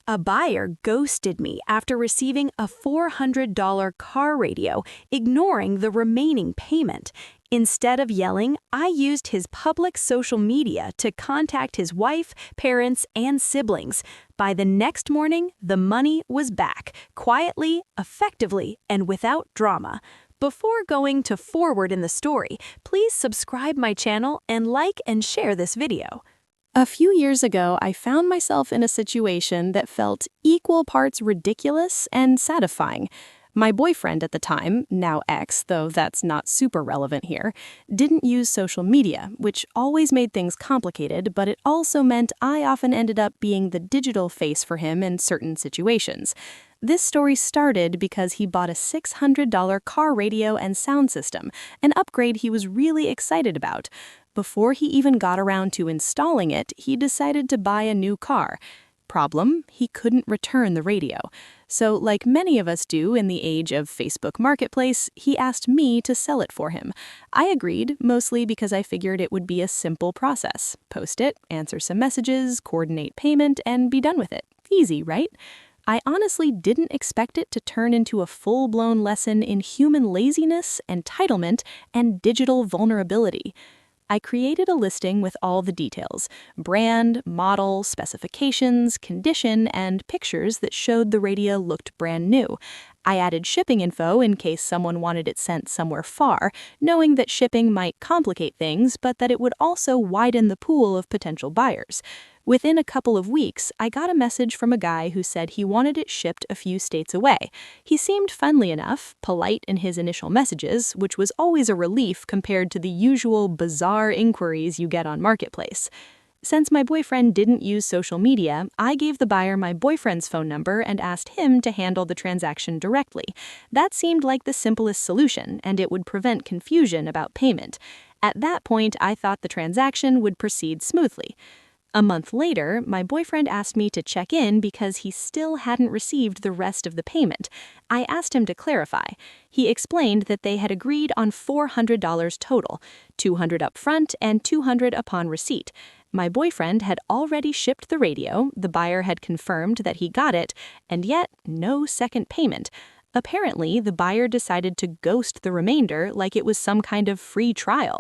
A buyer ghosted me after receiving a $400 car radio, ignoring the remaining payment. Instead of yelling, I used his public social media to contact his wife, parents, and siblings. By the next morning, the money was back, quietly, effectively, and without drama. Before going to forward in the story, please subscribe my channel and like and share this video. A few years ago, I found myself in a situation that felt equal parts ridiculous and satisfying. My boyfriend at the time, now ex, though that's not super relevant here, didn't use social media, which always made things complicated, but it also meant I often ended up being the digital face for him in certain situations. This story started because he bought a $600 car radio and sound system, an upgrade he was really excited about. Before he even got around to installing it, he decided to buy a new car. Problem, he couldn't return the radio. So, like many of us do in the age of Facebook Marketplace, he asked me to sell it for him. I agreed, mostly because I figured it would be a simple process. Post it, answer some messages, coordinate payment, and be done with it. Easy, right? I honestly didn't expect it to turn into a full-blown lesson in human laziness, entitlement, and digital vulnerability. I created a listing with all the details: brand, model, specifications, condition, and pictures that showed the radio looked brand new. I added shipping info in case someone wanted it sent somewhere far, knowing that shipping might complicate things, but that it would also widen the pool of potential buyers. Within a couple of weeks, I got a message from a guy who said he wanted it shipped a few states away. He seemed friendly enough, polite in his initial messages, which was always a relief compared to the usual bizarre inquiries you get on Marketplace. Since my boyfriend didn't use social media, I gave the buyer my boyfriend's phone number and asked him to handle the transaction directly. That seemed like the simplest solution, and it would prevent confusion about payment. At that point, I thought the transaction would proceed smoothly. A month later, my boyfriend asked me to check in because he still hadn't received the rest of the payment. I asked him to clarify. He explained that they had agreed on $400 total, $200 upfront and $200 upon receipt. My boyfriend had already shipped the radio, the buyer had confirmed that he got it, and yet no second payment. Apparently, the buyer decided to ghost the remainder like it was some kind of free trial.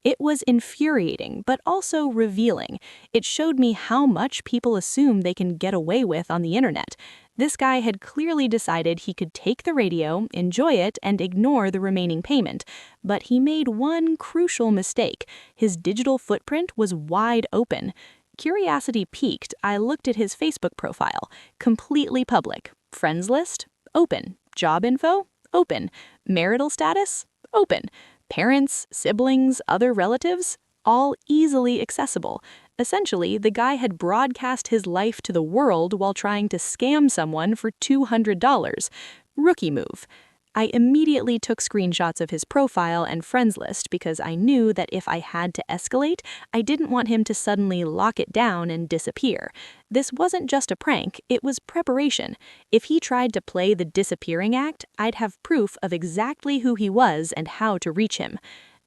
It was infuriating, but also revealing. It showed me how much people assume they can get away with on the internet. This guy had clearly decided he could take the radio, enjoy it, and ignore the remaining payment. But he made one crucial mistake. His digital footprint was wide open. Curiosity piqued, I looked at his Facebook profile. Completely public. Friends list? Open. Job info? Open. Marital status? Open. Parents, siblings, other relatives, all easily accessible. Essentially, the guy had broadcast his life to the world while trying to scam someone for $200. Rookie move. I immediately took screenshots of his profile and friends list because I knew that if I had to escalate, I didn't want him to suddenly lock it down and disappear. This wasn't just a prank, it was preparation. If he tried to play the disappearing act, I'd have proof of exactly who he was and how to reach him.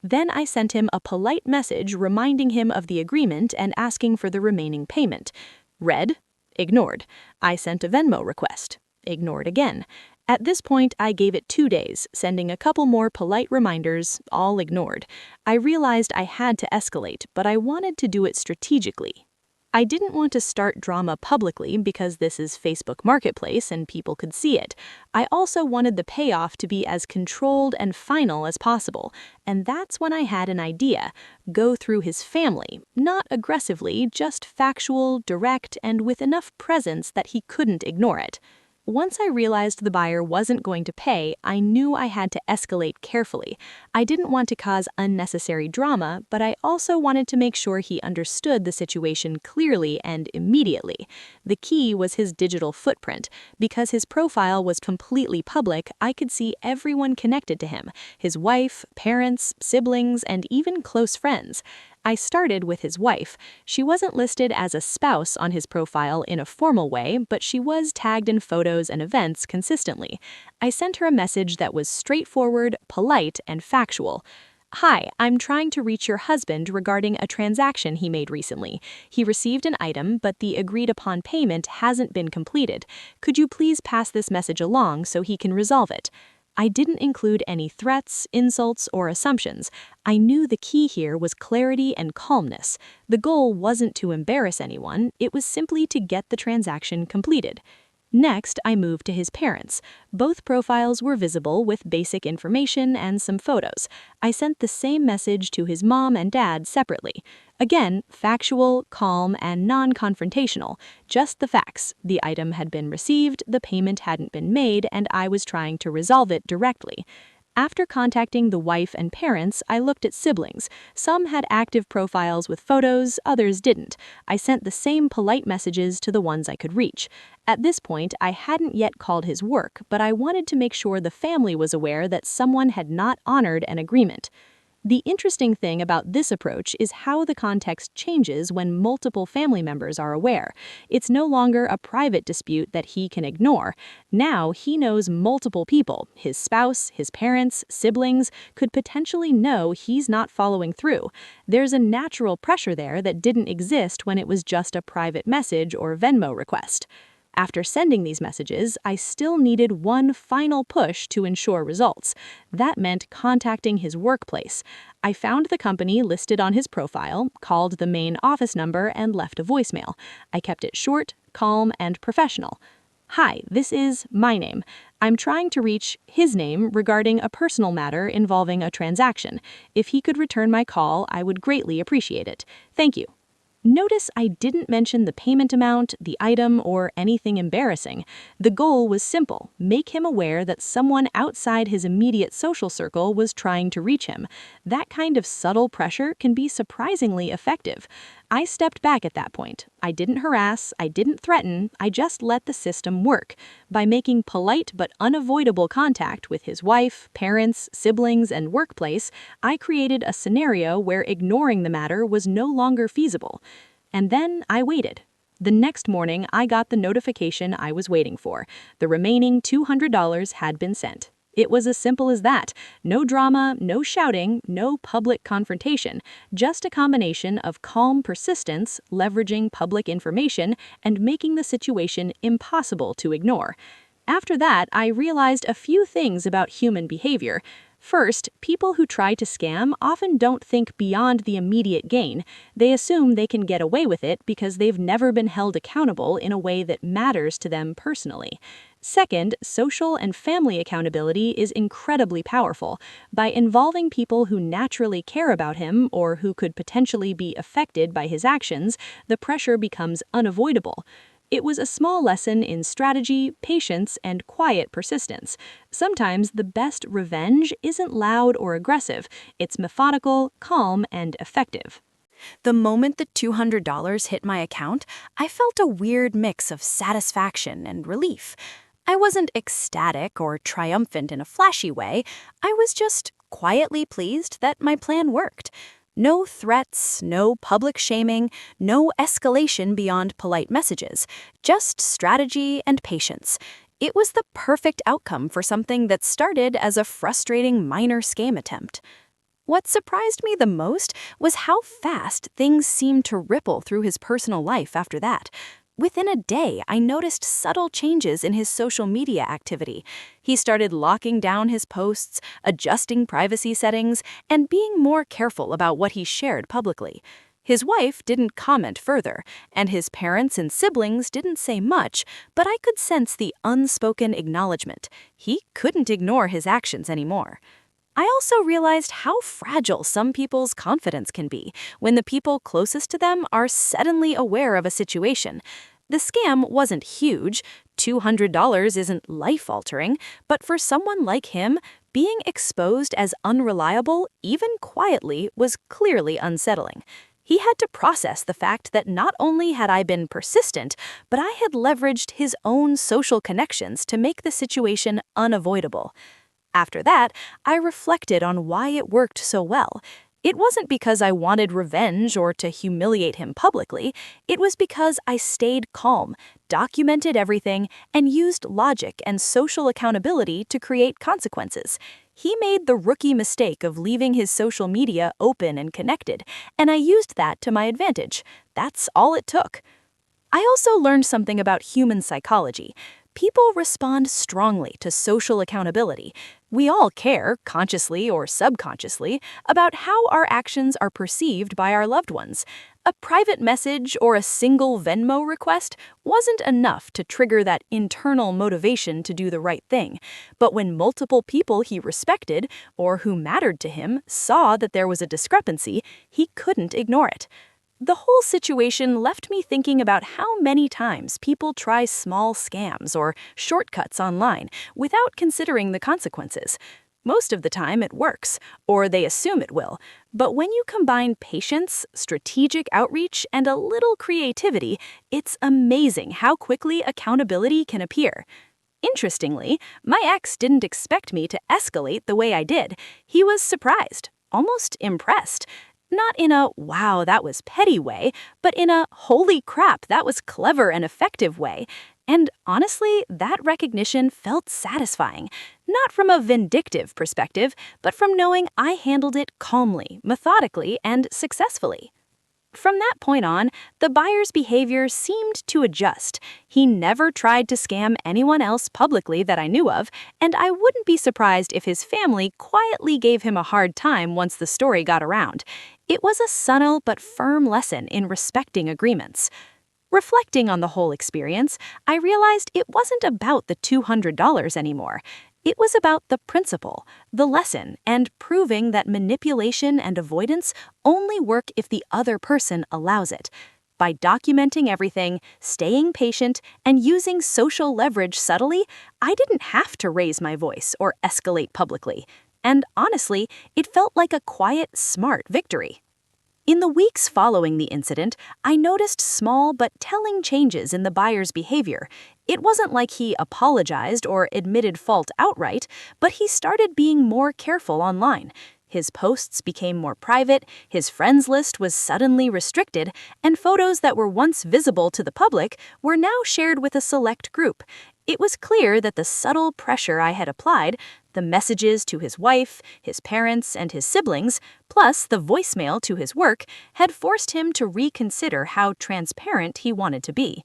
Then I sent him a polite message reminding him of the agreement and asking for the remaining payment. Read, ignored. I sent a Venmo request. Ignored again. At this point, I gave it 2 days, sending a couple more polite reminders, all ignored. I realized I had to escalate, but I wanted to do it strategically. I didn't want to start drama publicly because this is Facebook Marketplace and people could see it. I also wanted the payoff to be as controlled and final as possible. And that's when I had an idea. Go through his family, not aggressively, just factual, direct, and with enough presence that he couldn't ignore it. Once I realized the buyer wasn't going to pay, I knew I had to escalate carefully. I didn't want to cause unnecessary drama, but I also wanted to make sure he understood the situation clearly and immediately. The key was his digital footprint. Because his profile was completely public, I could see everyone connected to him: his wife, parents, siblings, and even close friends. I started with his wife. She wasn't listed as a spouse on his profile in a formal way, but she was tagged in photos and events consistently. I sent her a message that was straightforward, polite, and factual. Hi, I'm trying to reach your husband regarding a transaction he made recently. He received an item, but the agreed upon payment hasn't been completed. Could you please pass this message along so he can resolve it? I didn't include any threats, insults, or assumptions. I knew the key here was clarity and calmness. The goal wasn't to embarrass anyone, it was simply to get the transaction completed. Next, I moved to his parents. Both profiles were visible with basic information and some photos. I sent the same message to his mom and dad separately. Again, factual, calm, and non-confrontational. Just the facts. The item had been received, the payment hadn't been made, and I was trying to resolve it directly. After contacting the wife and parents, I looked at siblings. Some had active profiles with photos, others didn't. I sent the same polite messages to the ones I could reach. At this point, I hadn't yet called his work, but I wanted to make sure the family was aware that someone had not honored an agreement. The interesting thing about this approach is how the context changes when multiple family members are aware. It's no longer a private dispute that he can ignore. Now he knows multiple people, his spouse, his parents, siblings, could potentially know he's not following through. There's a natural pressure there that didn't exist when it was just a private message or Venmo request. After sending these messages, I still needed one final push to ensure results. That meant contacting his workplace. I found the company listed on his profile, called the main office number, and left a voicemail. I kept it short, calm, and professional. Hi, this is my name. I'm trying to reach his name regarding a personal matter involving a transaction. If he could return my call, I would greatly appreciate it. Thank you. Notice I didn't mention the payment amount, the item, or anything embarrassing. The goal was simple: make him aware that someone outside his immediate social circle was trying to reach him. That kind of subtle pressure can be surprisingly effective. I stepped back at that point. I didn't harass, I didn't threaten, I just let the system work. By making polite but unavoidable contact with his wife, parents, siblings, and workplace, I created a scenario where ignoring the matter was no longer feasible. And then I waited. The next morning, I got the notification I was waiting for. The remaining $200 had been sent. It was as simple as that. No drama, no shouting, no public confrontation. Just a combination of calm persistence, leveraging public information, and making the situation impossible to ignore. After that, I realized a few things about human behavior. First, people who try to scam often don't think beyond the immediate gain. They assume they can get away with it because they've never been held accountable in a way that matters to them personally. Second, social and family accountability is incredibly powerful. By involving people who naturally care about him or who could potentially be affected by his actions, the pressure becomes unavoidable. It was a small lesson in strategy, patience, and quiet persistence. Sometimes the best revenge isn't loud or aggressive. It's methodical, calm, and effective. The moment the $200 hit my account, I felt a weird mix of satisfaction and relief. I wasn't ecstatic or triumphant in a flashy way. I was just quietly pleased that my plan worked. No threats, no public shaming, no escalation beyond polite messages, just strategy and patience. It was the perfect outcome for something that started as a frustrating minor scam attempt. What surprised me the most was how fast things seemed to ripple through his personal life after that. Within a day, I noticed subtle changes in his social media activity. He started locking down his posts, adjusting privacy settings, and being more careful about what he shared publicly. His wife didn't comment further, and his parents and siblings didn't say much, but I could sense the unspoken acknowledgement. He couldn't ignore his actions anymore. I also realized how fragile some people's confidence can be when the people closest to them are suddenly aware of a situation. The scam wasn't huge, $200 isn't life-altering, but for someone like him, being exposed as unreliable, even quietly, was clearly unsettling. He had to process the fact that not only had I been persistent, but I had leveraged his own social connections to make the situation unavoidable. After that, I reflected on why it worked so well. It wasn't because I wanted revenge or to humiliate him publicly. It was because I stayed calm, documented everything, and used logic and social accountability to create consequences. He made the rookie mistake of leaving his social media open and connected, and I used that to my advantage. That's all it took. I also learned something about human psychology. People respond strongly to social accountability. We all care, consciously or subconsciously, about how our actions are perceived by our loved ones. A private message or a single Venmo request wasn't enough to trigger that internal motivation to do the right thing. But when multiple people he respected, or who mattered to him, saw that there was a discrepancy, he couldn't ignore it. The whole situation left me thinking about how many times people try small scams or shortcuts online without considering the consequences. Most of the time it works, or they assume it will. But when you combine patience, strategic outreach, and a little creativity, it's amazing how quickly accountability can appear. Interestingly, my ex didn't expect me to escalate the way I did. He was surprised, almost impressed. Not in a, wow, that was petty way, but in a, holy crap, that was clever and effective way. And honestly, that recognition felt satisfying. Not from a vindictive perspective, but from knowing I handled it calmly, methodically, and successfully. From that point on, the buyer's behavior seemed to adjust. He never tried to scam anyone else publicly that I knew of, and I wouldn't be surprised if his family quietly gave him a hard time once the story got around. It was a subtle but firm lesson in respecting agreements. Reflecting on the whole experience, I realized it wasn't about the $200 anymore. It was about the principle, the lesson, and proving that manipulation and avoidance only work if the other person allows it. By documenting everything, staying patient, and using social leverage subtly, I didn't have to raise my voice or escalate publicly. And honestly, it felt like a quiet, smart victory. In the weeks following the incident, I noticed small but telling changes in the buyer's behavior. It wasn't like he apologized or admitted fault outright, but he started being more careful online. His posts became more private, his friends list was suddenly restricted, and photos that were once visible to the public were now shared with a select group. It was clear that the subtle pressure I had applied, the messages to his wife, his parents, and his siblings, plus the voicemail to his work, had forced him to reconsider how transparent he wanted to be.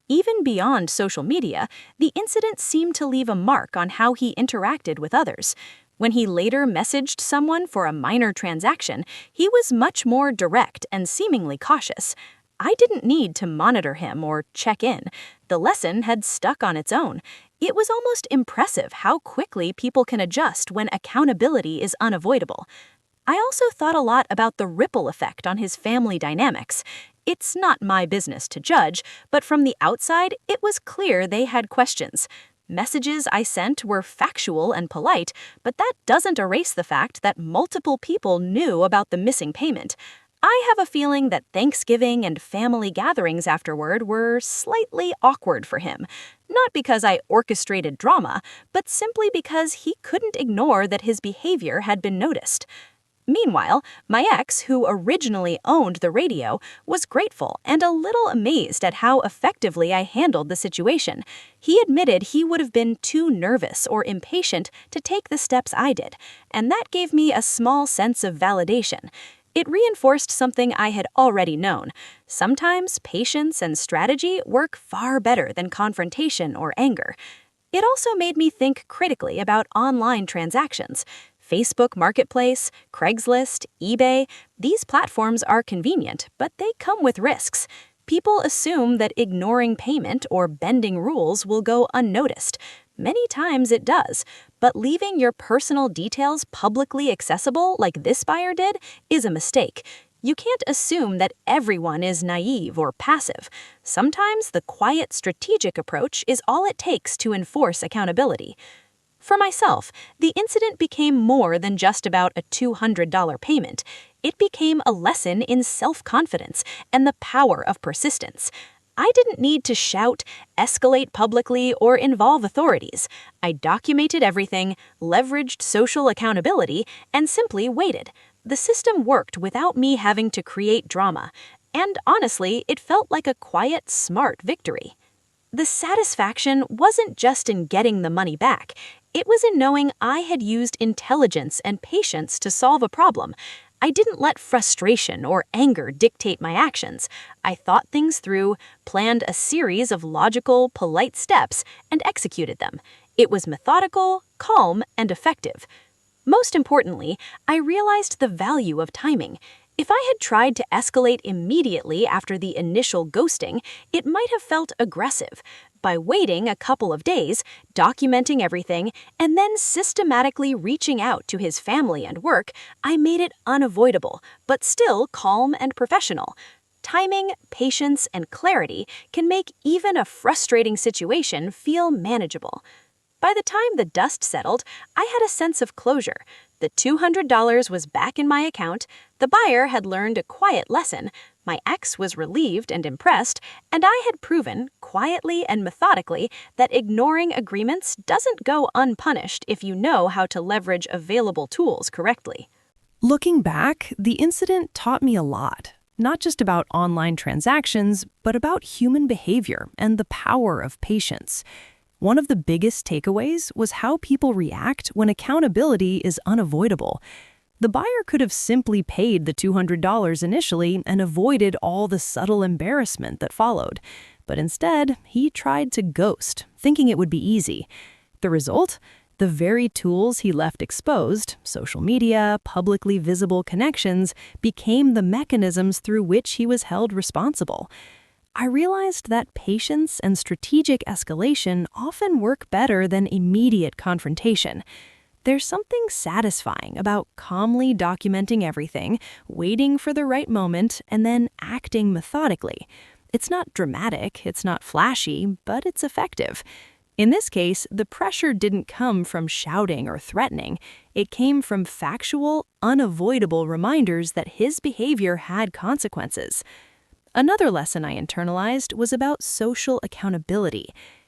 Even beyond social media, the incident seemed to leave a mark on how he interacted with others. When he later messaged someone for a minor transaction, he was much more direct and seemingly cautious. I didn't need to monitor him or check in. The lesson had stuck on its own. It was almost impressive how quickly people can adjust when accountability is unavoidable. I also thought a lot about the ripple effect on his family dynamics. It's not my business to judge, but from the outside, it was clear they had questions. Messages I sent were factual and polite, but that doesn't erase the fact that multiple people knew about the missing payment. I have a feeling that Thanksgiving and family gatherings afterward were slightly awkward for him. Not because I orchestrated drama, but simply because he couldn't ignore that his behavior had been noticed. Meanwhile, my ex, who originally owned the radio, was grateful and a little amazed at how effectively I handled the situation. He admitted he would have been too nervous or impatient to take the steps I did, and that gave me a small sense of validation. It reinforced something I had already known. Sometimes patience and strategy work far better than confrontation or anger. It also made me think critically about online transactions. Facebook Marketplace, Craigslist, eBay, these platforms are convenient, but they come with risks. People assume that ignoring payment or bending rules will go unnoticed. Many times it does, but leaving your personal details publicly accessible like this buyer did is a mistake. You can't assume that everyone is naive or passive. Sometimes the quiet, strategic approach is all it takes to enforce accountability. For myself, the incident became more than just about a $200 payment. It became a lesson in self-confidence and the power of persistence. I didn't need to shout, escalate publicly, or involve authorities. I documented everything, leveraged social accountability, and simply waited. The system worked without me having to create drama. And honestly, it felt like a quiet, smart victory. The satisfaction wasn't just in getting the money back. It was in knowing I had used intelligence and patience to solve a problem. I didn't let frustration or anger dictate my actions. I thought things through, planned a series of logical, polite steps, and executed them. It was methodical, calm, and effective. Most importantly, I realized the value of timing. If I had tried to escalate immediately after the initial ghosting, it might have felt aggressive. By waiting a couple of days, documenting everything, and then systematically reaching out to his family and work, I made it unavoidable, but still calm and professional. Timing, patience, and clarity can make even a frustrating situation feel manageable. By the time the dust settled, I had a sense of closure. The $200 was back in my account, the buyer had learned a quiet lesson, my ex was relieved and impressed, and I had proven, quietly and methodically, that ignoring agreements doesn't go unpunished if you know how to leverage available tools correctly. Looking back, the incident taught me a lot, not just about online transactions, but about human behavior and the power of patience. One of the biggest takeaways was how people react when accountability is unavoidable. The buyer could have simply paid the $200 initially and avoided all the subtle embarrassment that followed. But instead, he tried to ghost, thinking it would be easy. The result? The very tools he left exposed, social media, publicly visible connections, became the mechanisms through which he was held responsible. I realized that patience and strategic escalation often work better than immediate confrontation. There's something satisfying about calmly documenting everything, waiting for the right moment, and then acting methodically. It's not dramatic, it's not flashy, but it's effective. In this case, the pressure didn't come from shouting or threatening. It came from factual, unavoidable reminders that his behavior had consequences. Another lesson I internalized was about social accountability.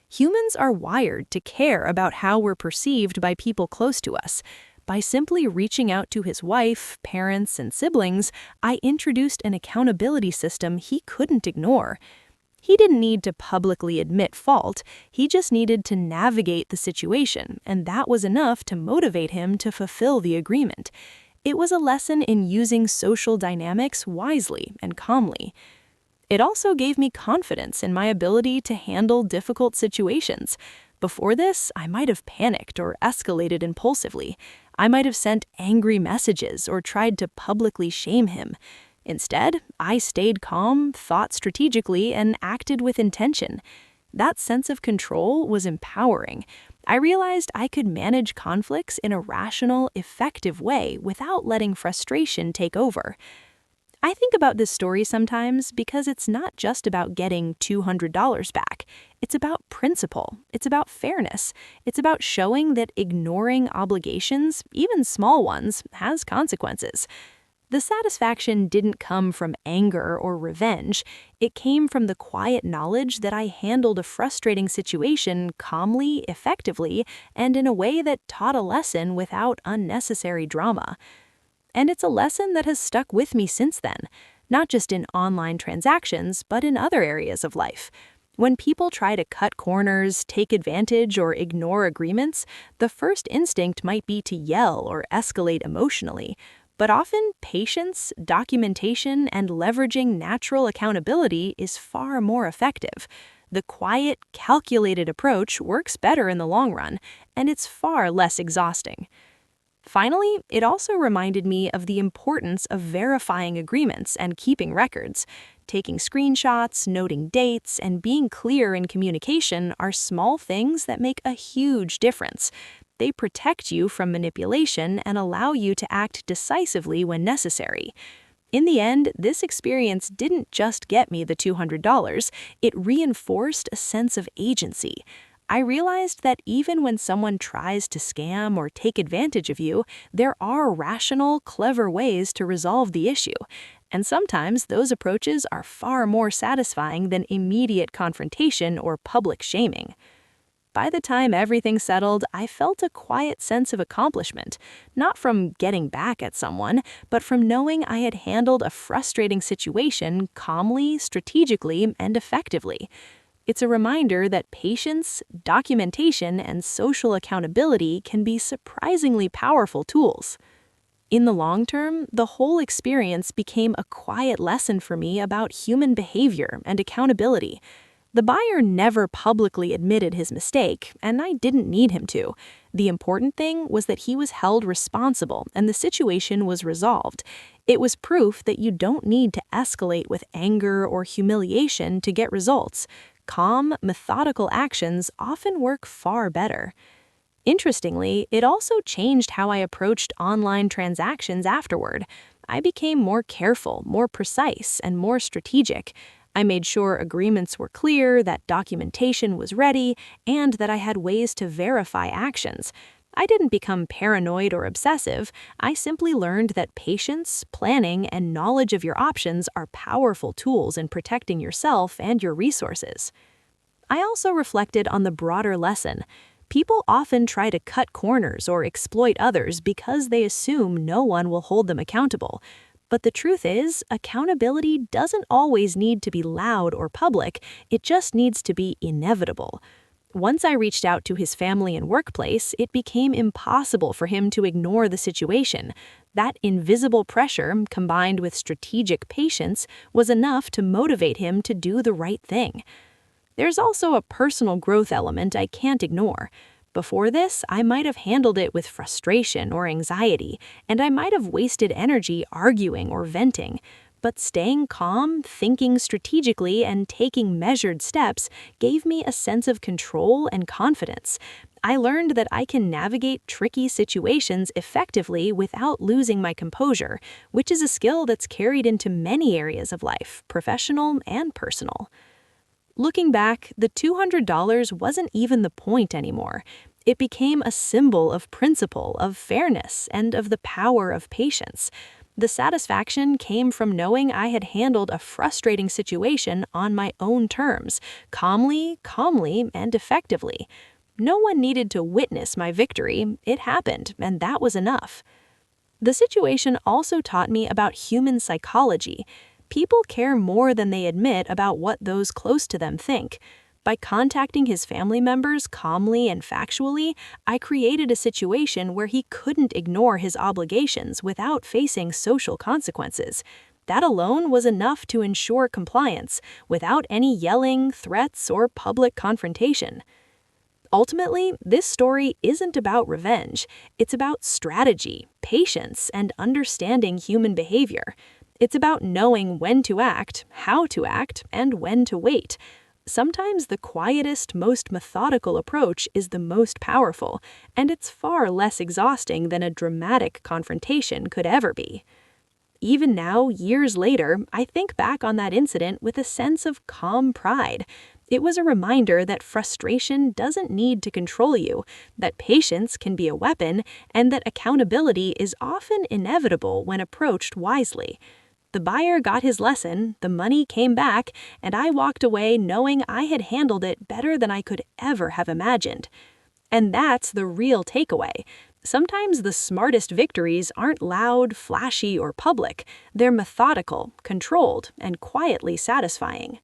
Humans are wired to care about how we're perceived by people close to us. By simply reaching out to his wife, parents, and siblings, I introduced an accountability system he couldn't ignore. He didn't need to publicly admit fault, he just needed to navigate the situation, and that was enough to motivate him to fulfill the agreement. It was a lesson in using social dynamics wisely and calmly. It also gave me confidence in my ability to handle difficult situations. Before this, I might have panicked or escalated impulsively. I might have sent angry messages or tried to publicly shame him. Instead, I stayed calm, thought strategically, and acted with intention. That sense of control was empowering. I realized I could manage conflicts in a rational, effective way without letting frustration take over. I think about this story sometimes because it's not just about getting $200 back. It's about principle. It's about fairness. It's about showing that ignoring obligations, even small ones, has consequences. The satisfaction didn't come from anger or revenge. It came from the quiet knowledge that I handled a frustrating situation calmly, effectively, and in a way that taught a lesson without unnecessary drama. And it's a lesson that has stuck with me since then, not just in online transactions, but in other areas of life. When people try to cut corners, take advantage, or ignore agreements, the first instinct might be to yell or escalate emotionally. But often, patience, documentation, and leveraging natural accountability is far more effective. The quiet, calculated approach works better in the long run, and it's far less exhausting. Finally, it also reminded me of the importance of verifying agreements and keeping records. Taking screenshots, noting dates, and being clear in communication are small things that make a huge difference. They protect you from manipulation and allow you to act decisively when necessary. In the end, this experience didn't just get me the $200, it reinforced a sense of agency. I realized that even when someone tries to scam or take advantage of you, there are rational, clever ways to resolve the issue. And sometimes those approaches are far more satisfying than immediate confrontation or public shaming. By the time everything settled, I felt a quiet sense of accomplishment, not from getting back at someone, but from knowing I had handled a frustrating situation calmly, strategically, and effectively. It's a reminder that patience, documentation, and social accountability can be surprisingly powerful tools. In the long term, the whole experience became a quiet lesson for me about human behavior and accountability. The buyer never publicly admitted his mistake, and I didn't need him to. The important thing was that he was held responsible and the situation was resolved. It was proof that you don't need to escalate with anger or humiliation to get results. Calm, methodical actions often work far better. Interestingly, it also changed how I approached online transactions afterward. I became more careful, more precise, and more strategic. I made sure agreements were clear, that documentation was ready, and that I had ways to verify actions. I didn't become paranoid or obsessive. I simply learned that patience, planning, and knowledge of your options are powerful tools in protecting yourself and your resources. I also reflected on the broader lesson. People often try to cut corners or exploit others because they assume no one will hold them accountable. But the truth is, accountability doesn't always need to be loud or public, it just needs to be inevitable. Once I reached out to his family and workplace, it became impossible for him to ignore the situation. That invisible pressure, combined with strategic patience, was enough to motivate him to do the right thing. There's also a personal growth element I can't ignore. Before this, I might have handled it with frustration or anxiety, and I might have wasted energy arguing or venting. But staying calm, thinking strategically, and taking measured steps gave me a sense of control and confidence. I learned that I can navigate tricky situations effectively without losing my composure, which is a skill that's carried into many areas of life, professional and personal. Looking back, the $200 wasn't even the point anymore. It became a symbol of principle, of fairness, and of the power of patience. The satisfaction came from knowing I had handled a frustrating situation on my own terms, calmly, and effectively. No one needed to witness my victory. It happened, and that was enough. The situation also taught me about human psychology. People care more than they admit about what those close to them think. By contacting his family members calmly and factually, I created a situation where he couldn't ignore his obligations without facing social consequences. That alone was enough to ensure compliance, without any yelling, threats, or public confrontation. Ultimately, this story isn't about revenge. It's about strategy, patience, and understanding human behavior. It's about knowing when to act, how to act, and when to wait. Sometimes the quietest, most methodical approach is the most powerful, and it's far less exhausting than a dramatic confrontation could ever be. Even now, years later, I think back on that incident with a sense of calm pride. It was a reminder that frustration doesn't need to control you, that patience can be a weapon, and that accountability is often inevitable when approached wisely. The buyer got his lesson, the money came back, and I walked away knowing I had handled it better than I could ever have imagined. And that's the real takeaway. Sometimes the smartest victories aren't loud, flashy, or public. They're methodical, controlled, and quietly satisfying.